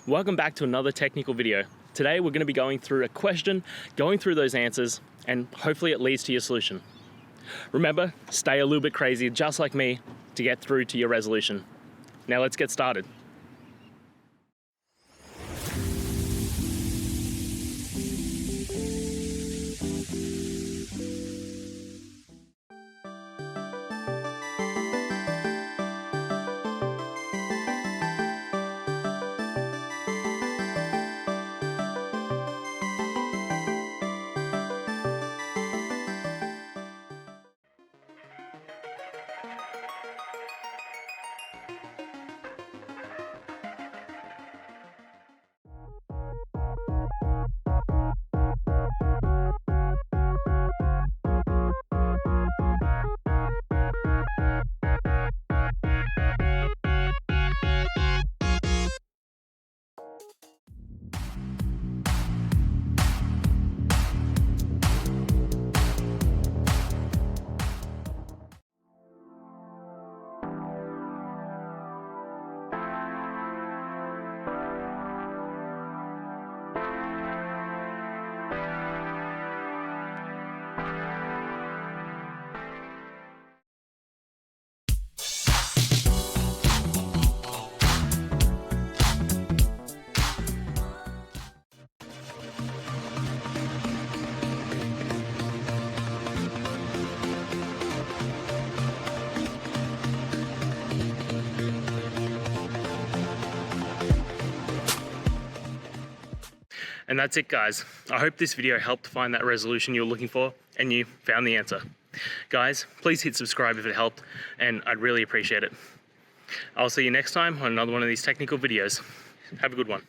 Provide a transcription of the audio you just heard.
Welcome back to another technical video. Today we're going to be going through a question, going through those answers, and hopefully it leads to your solution. Remember, stay a little bit crazy, just like me, to get through to your resolution. Now let's get started. And that's it, guys. I hope this video helped find that resolution you were looking for and you found the answer. Guys, please hit subscribe if it helped, and I'd really appreciate it. I'll see you next time on another one of these technical videos. Have a good one.